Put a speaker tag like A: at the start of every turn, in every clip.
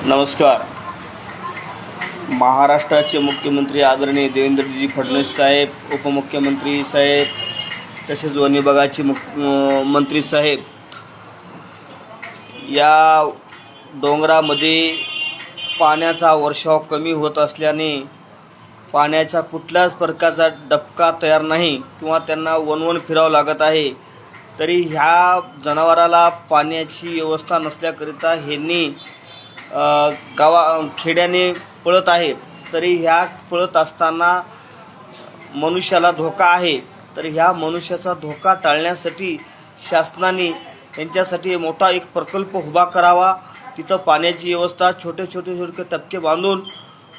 A: नमस्कार. महाराष्ट्राचे मुख्यमंत्री आदरणीय देवेंद्रजी फडणवीस साहेब, उपमुख्यमंत्री साहेब, तसेच वन विभागाचे मंत्री साहेब या डोंगरामध्ये पाण्याचा वर्षाव कमी होत असल्याने पाण्याचा कुठल्याच प्रकारचा डबका तयार नाही किंवा त्यांना वनवन फिरावं लागत आहे. तरी ह्या जनावराला पाण्याची व्यवस्था नसल्याकरिता ह्यांनी खेड्याने पळत आहेत. तरी ह्या पळत असताना मनुष्याला धोका आहे. तर ह्या मनुष्याचा धोका टाळण्यासाठी शासनाने यांच्यासाठी मोठा एक प्रकल्प उभा करावा. तिथं पाण्याची व्यवस्था छोटे टपके बांधून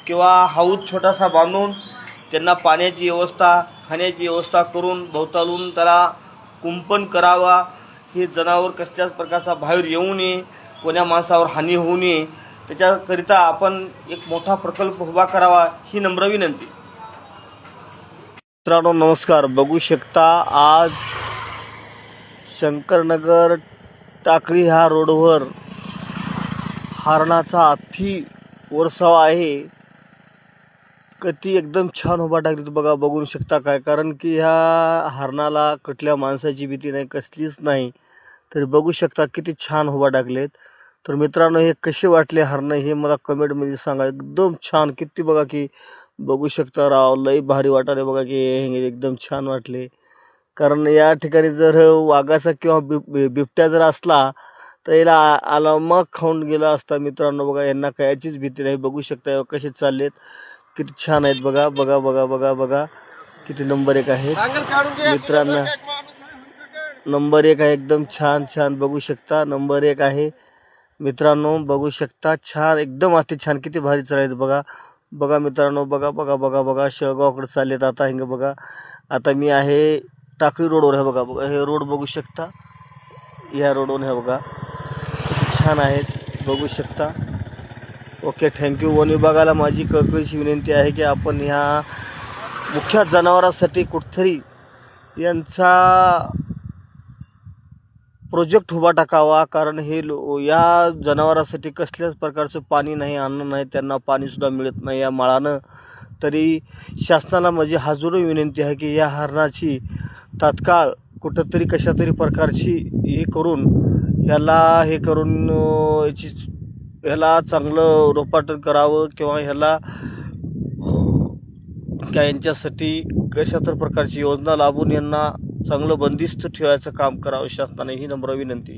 A: किंवा हाऊस छोटासा बांधून त्यांना पाण्याची व्यवस्था, खाण्याची व्यवस्था करून भोवतालून त्याला कुंपण करावा. हे जनावर कसल्याच प्रकारचा बाहेर येऊ नये, कोण्या माणसावर हानी होऊ नये, त्याच्याकरिता आपण एक मोठा प्रकल्प उभा करावा ही नम्र विनंती. मित्रांनो नमस्कार. बघू शकता आज शंकरनगर टाकळी ह्या रोडवर हरणाचा अति वर्षाव आहे. कधी एकदम छान उभा टाकली बघा, बघू शकता काय. कारण की ह्या हरणाला कुठल्या माणसाची भीती नाही, कसलीच नाही. तरी बघू शकता किती छान उभा टाकलेत. तर मित्रांनो हे कसे वाटले हरणं हे मला कमेंटमध्ये सांगा. एकदम छान, किती बघा की बघू शकता राव, लई भारी वाटाले बघा की हे एकदम छान वाटले. कारण या ठिकाणी जर वाघाचा किंवा बिबट्या जर असला तर याला आला मग खाऊन गेला असता. मित्रांनो बघा यांना कायचीच भीती नाही. बघू शकता कसे चाललेत, किती छान आहेत बघा बघा बघा बघा बघा किती नंबर 1 आहे मित्रांनो. नंबर 1 आहे, एकदम छान छान बघू शकता. नंबर 1 आहे मित्रांनो, बघू शकता छान, एकदम अति छान, किती भारी चाललेत बघा बघा मित्रांनो. बघा बघा बघा बघा शेळगावकडे चाललेत आता. हिंग बघा आता मी आहे टाकळी रोडवर आहे बघा बघा. हे रोड बघू शकता, ह्या रोडवर हे बघा किती छान आहेत बघू शकता. Okay, thank you. वन विभागाला माझी कळकळीची विनंती आहे की आपण ह्या मुख्य जनावरांसाठी कुठतरी यांचा प्रोजेक्ट उभा टाकावा. कारण हे या जनावरांसाठी कसल्याच प्रकारचं पाणी नाही, अन्न नाही, त्यांना पाणीसुद्धा मिळत नाही या माळानं. तरी शासनाला माझी हाजरी विनंती आहे की या हरणाची तात्काळ कुठंतरी कशातरी प्रकारची हे करून ह्याला चांगलं रोपाटन करावं किंवा ह्याला यांच्यासाठी कशा तर प्रकारची योजना लावून यांना चांगलं बंदिस्त ठेवायचं काम करावं शासनाने, ही नम्र विनंती.